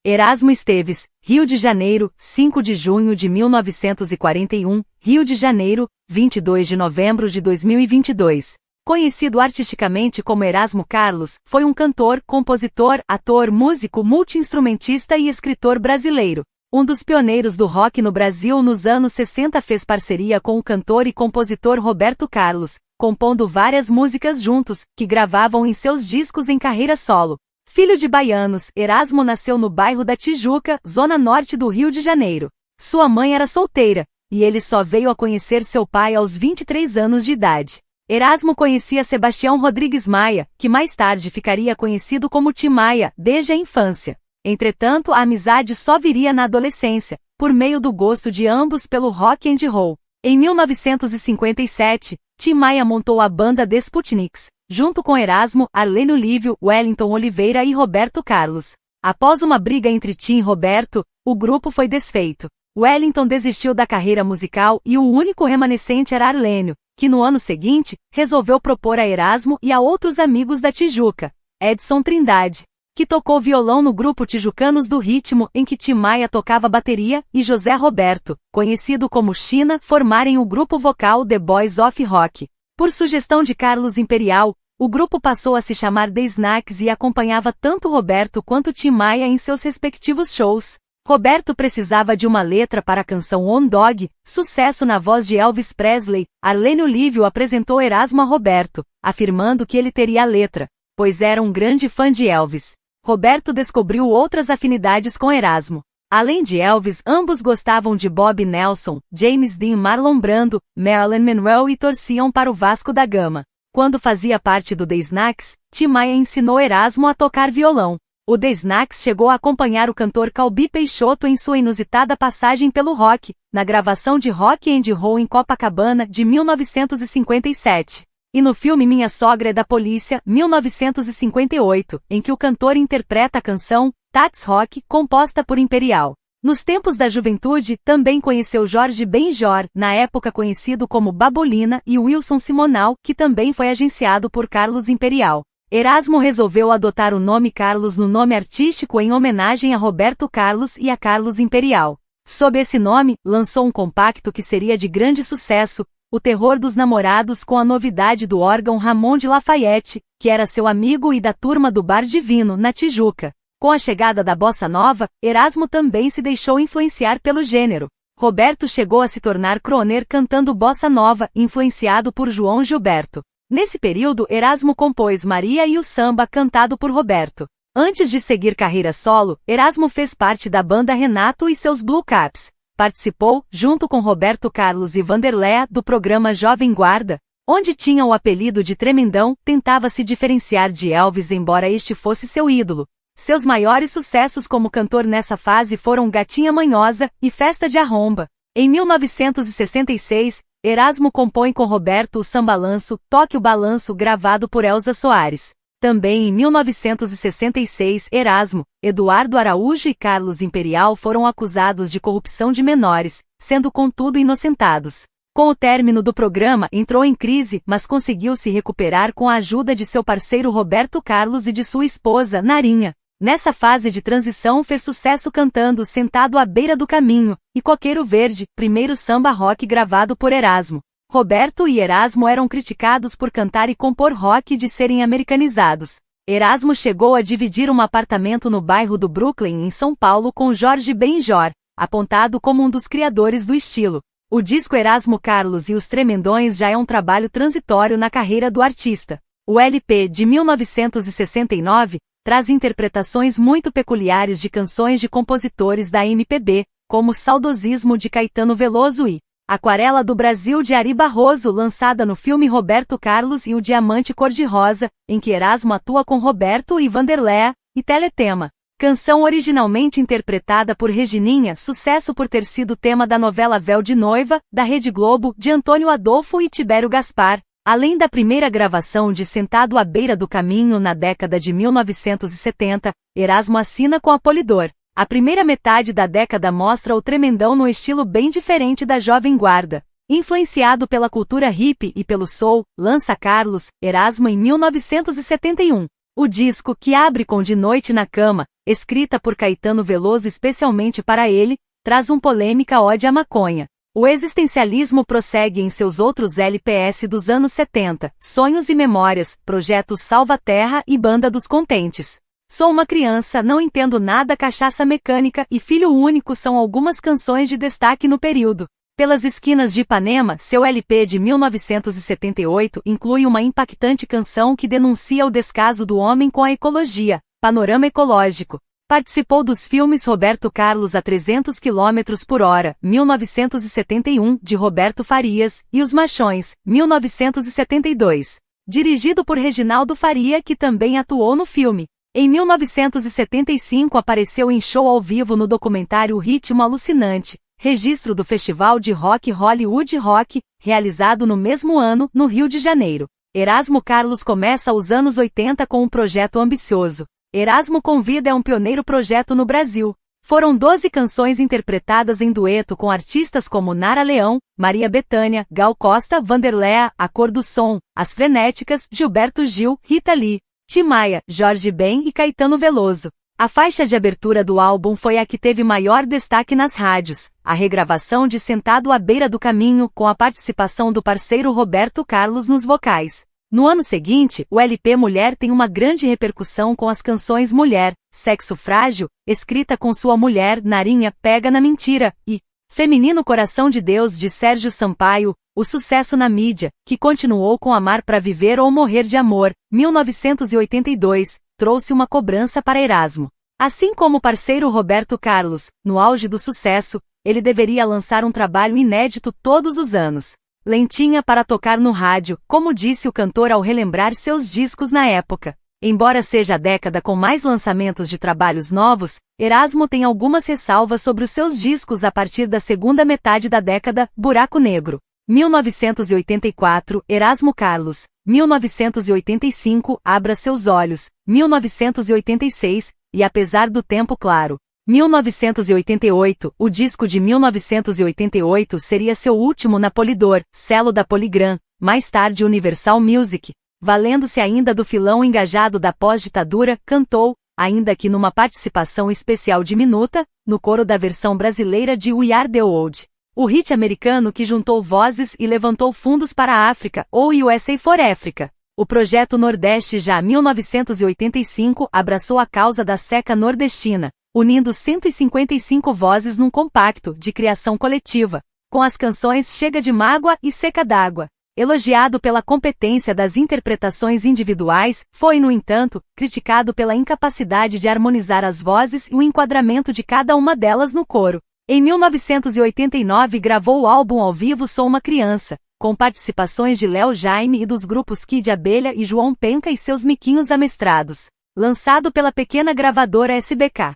Erasmo Esteves, Rio de Janeiro, 5 de junho de 1941, Rio de Janeiro, 22 de novembro de 2022. Conhecido artisticamente como Erasmo Carlos, foi um cantor, compositor, ator, músico, multi-instrumentista e escritor brasileiro. Um dos pioneiros do rock no Brasil nos anos 60, fez parceria com o cantor e compositor Roberto Carlos, compondo várias músicas juntos, que gravavam em seus discos em carreira solo. Filho de baianos, Erasmo nasceu no bairro da Tijuca, zona norte do Rio de Janeiro. Sua mãe era solteira, e ele só veio a conhecer seu pai aos 23 anos de idade. Erasmo conhecia Sebastião Rodrigues Maia, que mais tarde ficaria conhecido como Tim Maia, desde a infância. Entretanto, a amizade só viria na adolescência, por meio do gosto de ambos pelo rock and roll. Em 1957, Tim Maia montou a banda The Sputniks, junto com Erasmo, Arlênio Lívio, Wellington Oliveira e Roberto Carlos. Após uma briga entre Tim e Roberto, o grupo foi desfeito. Wellington desistiu da carreira musical e o único remanescente era Arlênio, que no ano seguinte, resolveu propor a Erasmo e a outros amigos da Tijuca, Edson Trindade, que tocou violão no grupo Tijucanos do Ritmo, em que Tim Maia tocava bateria, e José Roberto, conhecido como China, formarem o grupo vocal The Boys of Rock. Por sugestão de Carlos Imperial, o grupo passou a se chamar The Snacks e acompanhava tanto Roberto quanto Tim Maia em seus respectivos shows. Roberto precisava de uma letra para a canção On Dog, sucesso na voz de Elvis Presley. Arlênio Lívio apresentou Erasmo a Roberto, afirmando que ele teria a letra, pois era um grande fã de Elvis. Roberto descobriu outras afinidades com Erasmo. Além de Elvis, ambos gostavam de Bob Nelson, James Dean, Marlon Brando, Marilyn Monroe e torciam para o Vasco da Gama. Quando fazia parte do The Snacks, Tim Maia ensinou Erasmo a tocar violão. O The Snacks chegou a acompanhar o cantor Calbi Peixoto em sua inusitada passagem pelo rock, na gravação de Rock and Roll em Copacabana, de 1957. E no filme Minha Sogra é da Polícia, 1958, em que o cantor interpreta a canção That's Rock, composta por Imperial. Nos tempos da juventude, também conheceu Jorge Benjor, na época conhecido como Babolina, e Wilson Simonal, que também foi agenciado por Carlos Imperial. Erasmo resolveu adotar o nome Carlos no nome artístico em homenagem a Roberto Carlos e a Carlos Imperial. Sob esse nome, lançou um compacto que seria de grande sucesso, O Terror dos Namorados, com a novidade do órgão Ramon de Lafayette, que era seu amigo e da turma do Bar Divino, na Tijuca. Com a chegada da bossa nova, Erasmo também se deixou influenciar pelo gênero. Roberto chegou a se tornar croner cantando bossa nova, influenciado por João Gilberto. Nesse período, Erasmo compôs Maria e o samba, cantado por Roberto. Antes de seguir carreira solo, Erasmo fez parte da banda Renato e seus Blue Caps. Participou, junto com Roberto Carlos e Vanderléa, do programa Jovem Guarda, onde tinha o apelido de Tremendão. Tentava se diferenciar de Elvis, embora este fosse seu ídolo. Seus maiores sucessos como cantor nessa fase foram Gatinha Manhosa e Festa de Arromba. Em 1966, Erasmo compõe com Roberto o Sambalanço, Toque o Balanço, gravado por Elza Soares. Também em 1966, Erasmo, Eduardo Araújo e Carlos Imperial foram acusados de corrupção de menores, sendo contudo inocentados. Com o término do programa, entrou em crise, mas conseguiu se recuperar com a ajuda de seu parceiro Roberto Carlos e de sua esposa, Narinha. Nessa fase de transição fez sucesso cantando Sentado à Beira do Caminho e Coqueiro Verde, primeiro samba rock gravado por Erasmo. Roberto e Erasmo eram criticados por cantar e compor rock e de serem americanizados. Erasmo chegou a dividir um apartamento no bairro do Brooklyn, em São Paulo, com Jorge Benjor, apontado como um dos criadores do estilo. O disco Erasmo Carlos e os Tremendões já é um trabalho transitório na carreira do artista. O LP, de 1969, traz interpretações muito peculiares de canções de compositores da MPB, como Saudosismo de Caetano Veloso e Aquarela do Brasil de Ari Barroso, lançada no filme Roberto Carlos e o Diamante Cor-de-Rosa, em que Erasmo atua com Roberto e Vanderléa, e Teletema. Canção originalmente interpretada por Regininha, sucesso por ter sido tema da novela Véu de Noiva, da Rede Globo, de Antônio Adolfo e Tibério Gaspar. Além da primeira gravação de Sentado à Beira do Caminho na década de 1970, Erasmo assina com a Polydor. A primeira metade da década mostra o Tremendão no estilo bem diferente da Jovem Guarda. Influenciado pela cultura hippie e pelo soul, lança Carlos, Erasmo em 1971. O disco, que abre com De Noite na Cama, escrita por Caetano Veloso especialmente para ele, traz um polêmica ode à maconha. O existencialismo prossegue em seus outros LPS dos anos 70, Sonhos e Memórias, Projeto Salva Terra e Banda dos Contentes. Sou uma criança, não entendo nada, Cachaça Mecânica e Filho Único são algumas canções de destaque no período. Pelas Esquinas de Ipanema, seu LP de 1978 inclui uma impactante canção que denuncia o descaso do homem com a ecologia, Panorama Ecológico. Participou dos filmes Roberto Carlos a 300 km/h, 1971, de Roberto Farias, e Os Machões, 1972. Dirigido por Reginaldo Faria, que também atuou no filme. Em 1975 apareceu em show ao vivo no documentário Ritmo Alucinante, registro do Festival de Rock Hollywood Rock, realizado no mesmo ano, no Rio de Janeiro. Erasmo Carlos começa os anos 80 com um projeto ambicioso. Erasmo Convida é um pioneiro projeto no Brasil. Foram 12 canções interpretadas em dueto com artistas como Nara Leão, Maria Bethânia, Gal Costa, Vanderléa, A Cor do Som, As Frenéticas, Gilberto Gil, Rita Lee, Tim Maia, Jorge Ben e Caetano Veloso. A faixa de abertura do álbum foi a que teve maior destaque nas rádios, a regravação de Sentado à Beira do Caminho, com a participação do parceiro Roberto Carlos nos vocais. No ano seguinte, o LP Mulher tem uma grande repercussão com as canções Mulher, Sexo Frágil, escrita com sua mulher, Narinha, Pega na Mentira, e Feminino Coração de Deus, de Sérgio Sampaio, o sucesso na mídia, que continuou com Amar pra Viver ou Morrer de Amor, 1982, trouxe uma cobrança para Erasmo. Assim como o parceiro Roberto Carlos, no auge do sucesso, ele deveria lançar um trabalho inédito todos os anos. Lentinha para tocar no rádio, como disse o cantor ao relembrar seus discos na época. Embora seja a década com mais lançamentos de trabalhos novos, Erasmo tem algumas ressalvas sobre os seus discos a partir da segunda metade da década. Buraco Negro, 1984, Erasmo Carlos, 1985, Abra Seus Olhos, 1986, e Apesar do Tempo Claro, 1988, o disco de 1988 seria seu último na Polydor, selo da Polygram, mais tarde Universal Music. Valendo-se ainda do filão engajado da pós-ditadura, cantou, ainda que numa participação especial diminuta, no coro da versão brasileira de We Are The World. O hit americano que juntou vozes e levantou fundos para a África, ou USA for Africa. O projeto Nordeste já 1985 abraçou a causa da seca nordestina, unindo 155 vozes num compacto de criação coletiva, com as canções Chega de Mágoa e Seca d'Água. Elogiado pela competência das interpretações individuais, foi, no entanto, criticado pela incapacidade de harmonizar as vozes e o enquadramento de cada uma delas no coro. Em 1989 gravou o álbum ao vivo Sou uma Criança, com participações de Léo Jaime e dos grupos Kid Abelha e João Penca e seus miquinhos amestrados. Lançado pela pequena gravadora SBK.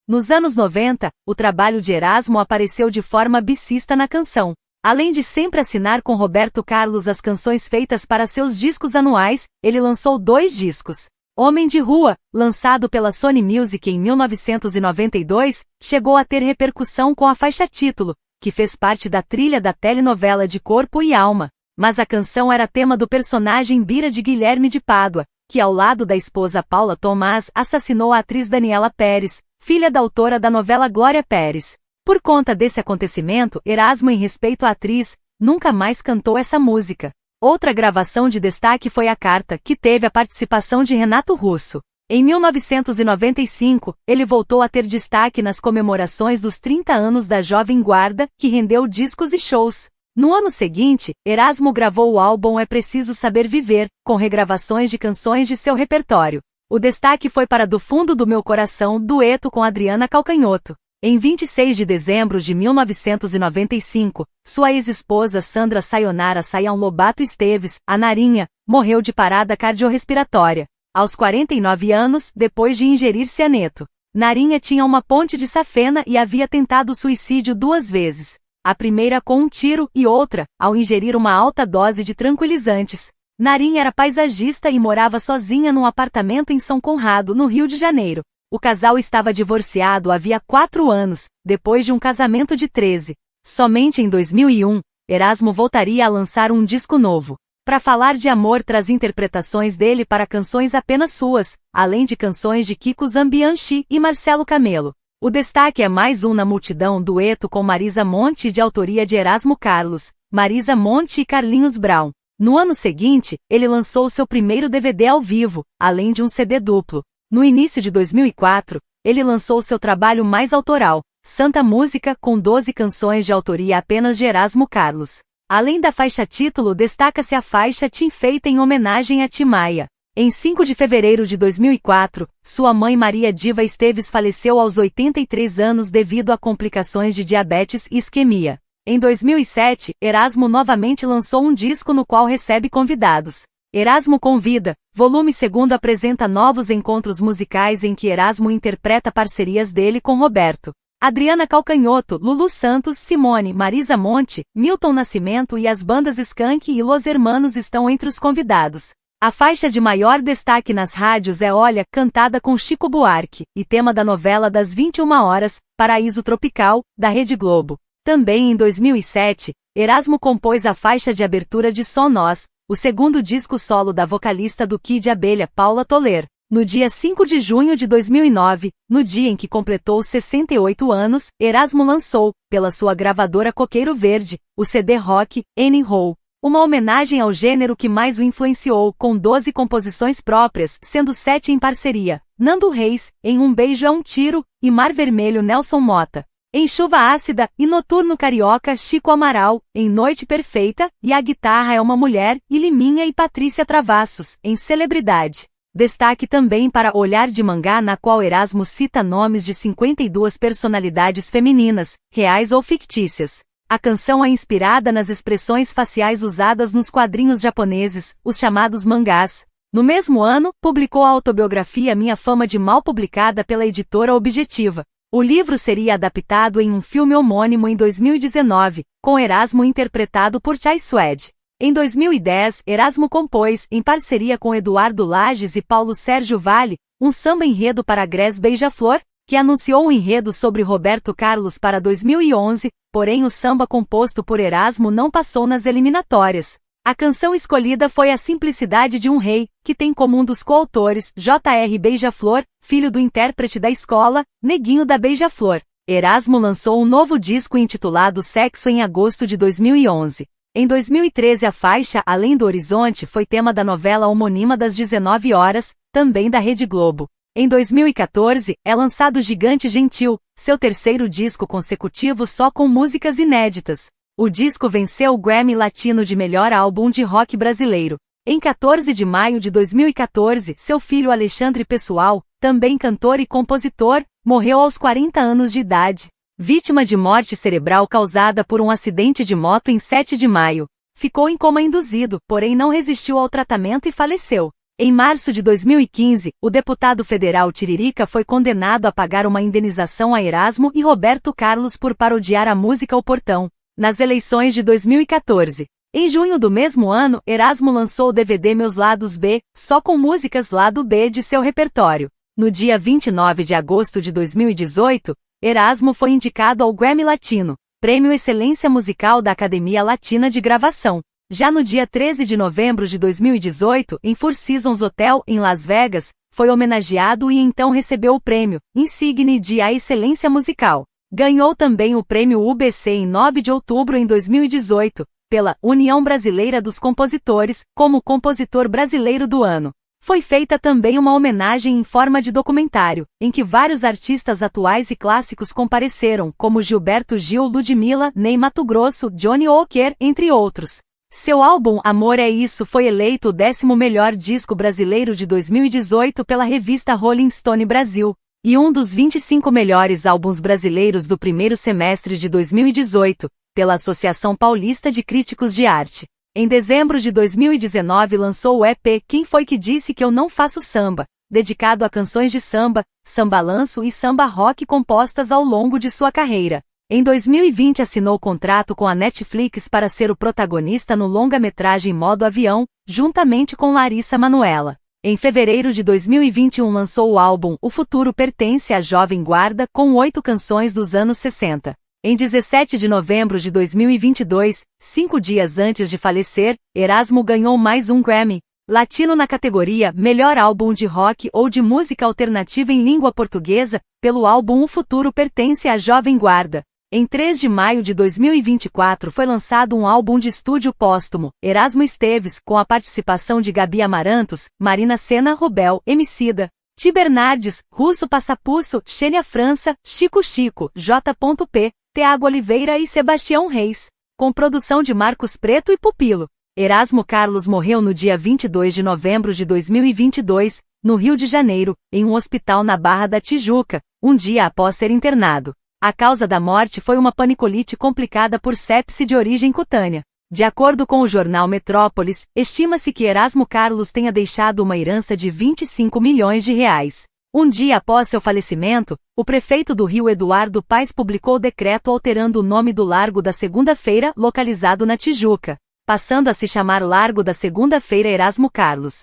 Nos anos 90, o trabalho de Erasmo apareceu de forma bissista na canção. Além de sempre assinar com Roberto Carlos as canções feitas para seus discos anuais, ele lançou 2 discos. Homem de Rua, lançado pela Sony Music em 1992, chegou a ter repercussão com a faixa título, que fez parte da trilha da telenovela de Corpo e Alma. Mas a canção era tema do personagem Bira de Guilherme de Pádua, que ao lado da esposa Paula Tomás assassinou a atriz Daniela Pérez, filha da autora da novela Glória Pérez. Por conta desse acontecimento, Erasmo, em respeito à atriz, nunca mais cantou essa música. Outra gravação de destaque foi A Carta, que teve a participação de Renato Russo. Em 1995, ele voltou a ter destaque nas comemorações dos 30 anos da Jovem Guarda, que rendeu discos e shows. No ano seguinte, Erasmo gravou o álbum É Preciso Saber Viver, com regravações de canções de seu repertório. O destaque foi para Do Fundo do Meu Coração, dueto com Adriana Calcanhoto. Em 26 de dezembro de 1995, sua ex-esposa Sandra Sayonara Sayão Lobato Esteves, a Narinha, morreu de parada cardiorrespiratória, aos 49 anos, depois de ingerir cianeto. Narinha tinha uma ponte de safena e havia tentado suicídio 2 vezes. A primeira com um tiro e outra, ao ingerir uma alta dose de tranquilizantes. Narinha era paisagista e morava sozinha num apartamento em São Conrado, no Rio de Janeiro. O casal estava divorciado havia 4 anos, depois de um casamento de 13. Somente em 2001, Erasmo voltaria a lançar um disco novo. Pra Falar de Amor traz interpretações dele para canções apenas suas, além de canções de Kiko Zambianchi e Marcelo Camelo. O destaque é mais um na multidão dueto com Marisa Monte de autoria de Erasmo Carlos, Marisa Monte e Carlinhos Brown. No ano seguinte, ele lançou seu primeiro DVD ao vivo, além de um CD duplo. No início de 2004, ele lançou seu trabalho mais autoral, Santa Música, com 12 canções de autoria apenas de Erasmo Carlos. Além da faixa título, destaca-se a faixa Tim, feita em homenagem a Tim Maia. Em 5 de fevereiro de 2004, sua mãe Maria Diva Esteves faleceu aos 83 anos devido a complicações de diabetes e isquemia. Em 2007, Erasmo novamente lançou um disco no qual recebe convidados. Erasmo Convida, volume 2 apresenta novos encontros musicais em que Erasmo interpreta parcerias dele com Roberto, Adriana Calcanhoto, Lulu Santos, Simone, Marisa Monte, Milton Nascimento e as bandas Skank e Los Hermanos estão entre os convidados. A faixa de maior destaque nas rádios é Olha, cantada com Chico Buarque, e tema da novela das 21 horas, Paraíso Tropical, da Rede Globo. Também em 2007, Erasmo compôs a faixa de abertura de Só Nós, o segundo disco solo da vocalista do Kid Abelha, Paula Toler. No dia 5 de junho de 2009, no dia em que completou 68 anos, Erasmo lançou, pela sua gravadora Coqueiro Verde, o CD Rock, N Roll, uma homenagem ao gênero que mais o influenciou, com 12 composições próprias, sendo 7 em parceria, Nando Reis, Em Um Beijo é um Tiro, e Mar Vermelho Nelson Mota. Em Chuva Ácida e Noturno Carioca, Chico Amaral, Em Noite Perfeita, e A Guitarra é uma Mulher, e Liminha e Patrícia Travassos, em Celebridade. Destaque também para Olhar de Mangá, na qual Erasmo cita nomes de 52 personalidades femininas, reais ou fictícias. A canção é inspirada nas expressões faciais usadas nos quadrinhos japoneses, os chamados mangás. No mesmo ano, publicou a autobiografia Minha Fama de Mal, publicada pela editora Objetiva. O livro seria adaptado em um filme homônimo em 2019, com Erasmo interpretado por Chai Suede. Em 2010, Erasmo compôs, em parceria com Eduardo Lages e Paulo Sérgio Vale, um samba-enredo para Grés Beija-Flor, que anunciou um enredo sobre Roberto Carlos para 2011, porém o samba composto por Erasmo não passou nas eliminatórias. A canção escolhida foi A Simplicidade de um Rei, que tem como um dos coautores J.R. Beija-Flor, filho do intérprete da escola, Neguinho da Beija-Flor. Erasmo lançou um novo disco intitulado Sexo em agosto de 2011. Em 2013 a faixa Além do Horizonte foi tema da novela homônima das 19 horas, também da Rede Globo. Em 2014, é lançado Gigante Gentil, seu terceiro disco consecutivo só com músicas inéditas. O disco venceu o Grammy Latino de Melhor Álbum de Rock Brasileiro. Em 14 de maio de 2014, seu filho Alexandre Pessoal, também cantor e compositor, morreu aos 40 anos de idade. Vítima de morte cerebral causada por um acidente de moto em 7 de maio. Ficou em coma induzido, porém não resistiu ao tratamento e faleceu. Em março de 2015, o deputado federal Tiririca foi condenado a pagar uma indenização a Erasmo e Roberto Carlos por parodiar a música O Portão, nas eleições de 2014. Em junho do mesmo ano, Erasmo lançou o DVD Meus Lados B, só com músicas lado B de seu repertório. No dia 29 de agosto de 2018, Erasmo foi indicado ao Grammy Latino, Prêmio Excelência Musical da Academia Latina de Gravação. Já no dia 13 de novembro de 2018, em Four Seasons Hotel, em Las Vegas, foi homenageado e então recebeu o prêmio, Insigne de A Excelência Musical. Ganhou também o prêmio UBC em 9 de outubro de 2018, pela União Brasileira dos Compositores, como Compositor Brasileiro do Ano. Foi feita também uma homenagem em forma de documentário, em que vários artistas atuais e clássicos compareceram, como Gilberto Gil, Ludmilla, Ney Matogrosso, Johnny Walker, entre outros. Seu álbum Amor é Isso foi eleito o 10º melhor disco brasileiro de 2018 pela revista Rolling Stone Brasil, e um dos 25 melhores álbuns brasileiros do primeiro semestre de 2018, pela Associação Paulista de Críticos de Arte. Em dezembro de 2019 lançou o EP Quem Foi Que Disse Que Eu Não Faço Samba, dedicado a canções de samba, sambalanço e samba rock compostas ao longo de sua carreira. Em 2020 assinou contrato com a Netflix para ser o protagonista no longa-metragem Modo Avião, juntamente com Larissa Manoela. Em fevereiro de 2021 lançou o álbum O Futuro Pertence à Jovem Guarda, com 8 canções dos anos 60. Em 17 de novembro de 2022, 5 dias antes de falecer, Erasmo ganhou mais um Grammy Latino na categoria Melhor Álbum de Rock ou de Música Alternativa em Língua Portuguesa, pelo álbum O Futuro Pertence à Jovem Guarda. Em 3 de maio de 2024 foi lançado um álbum de estúdio póstumo, Erasmo Esteves, com a participação de Gabi Amarantos, Marina Sena Rubel, Emicida, Ti Bernardes, Russo Passapusso, Xênia França, Chico Chico, J.P, Thiago Oliveira e Sebastião Reis. Com produção de Marcos Preto e Pupilo. Erasmo Carlos morreu no dia 22 de novembro de 2022, no Rio de Janeiro, em um hospital na Barra da Tijuca, um dia após ser internado. A causa da morte foi uma paniculite complicada por sepse de origem cutânea. De acordo com o jornal Metrópolis, estima-se que Erasmo Carlos tenha deixado uma herança de 25 milhões de reais. Um dia após seu falecimento, o prefeito do Rio Eduardo Paes publicou decreto alterando o nome do Largo da Segunda-feira, localizado na Tijuca, passando a se chamar Largo da Segunda-feira Erasmo Carlos.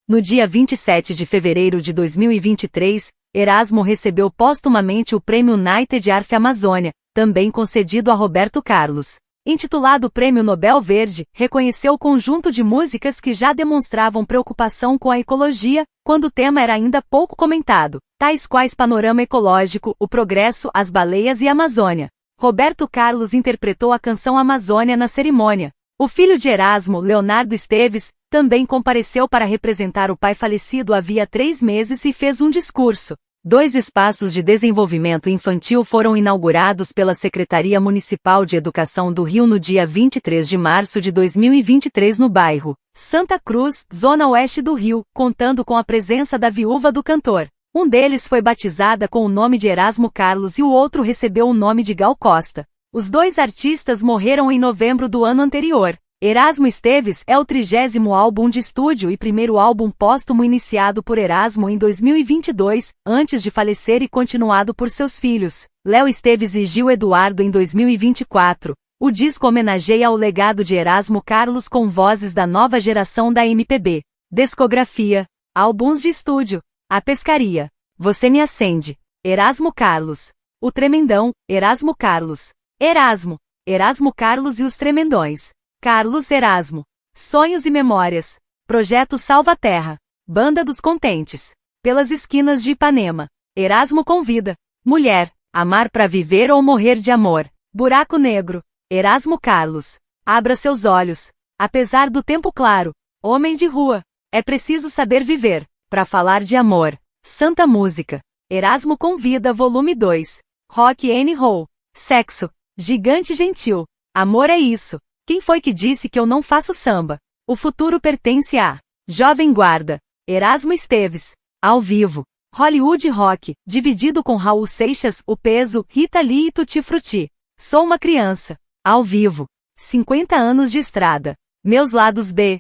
No dia 27 de fevereiro de 2023, Erasmo recebeu póstumamente o Prêmio United Arf Amazônia, também concedido a Roberto Carlos. Intitulado Prêmio Nobel Verde, reconheceu o conjunto de músicas que já demonstravam preocupação com a ecologia, quando o tema era ainda pouco comentado, tais quais Panorama Ecológico, O Progresso, As Baleias e Amazônia. Roberto Carlos interpretou a canção Amazônia na cerimônia. O filho de Erasmo, Leonardo Esteves, também compareceu para representar o pai falecido havia 3 meses e fez um discurso. 2 espaços de desenvolvimento infantil foram inaugurados pela Secretaria Municipal de Educação do Rio no dia 23 de março de 2023 no bairro Santa Cruz, zona oeste do Rio, contando com a presença da viúva do cantor. Um deles foi batizada com o nome de Erasmo Carlos e o outro recebeu o nome de Gal Costa. Os 2 artistas morreram em novembro do ano anterior. Erasmo Esteves é o 30º álbum de estúdio e primeiro álbum póstumo iniciado por Erasmo em 2022, antes de falecer e continuado por seus filhos, Léo Esteves e Gil Eduardo em 2024. O disco homenageia o legado de Erasmo Carlos com vozes da nova geração da MPB. Discografia. Álbuns de estúdio. A Pescaria. Você Me Acende. Erasmo Carlos. O Tremendão. Erasmo Carlos. Erasmo Carlos e os Tremendões. Carlos Erasmo. Sonhos e Memórias. Projeto Salva Terra. Banda dos Contentes. Pelas Esquinas de Ipanema. Erasmo Convida. Mulher. Amar pra Viver ou Morrer de Amor. Buraco Negro. Erasmo Carlos. Abra seus olhos. Apesar do tempo claro. Homem de Rua. É preciso saber viver. Pra falar de amor. Santa Música. Erasmo Convida Volume 2. Rock and Roll. Sexo. Gigante Gentil. Amor é isso. Quem foi que disse que eu não faço samba? O futuro pertence à Jovem Guarda. Erasmo Esteves. Ao vivo. Hollywood Rock, dividido com Raul Seixas, O Peso, Rita Lee e Tutti Frutti. Sou uma criança. Ao vivo. 50 anos de estrada. Meus lados B.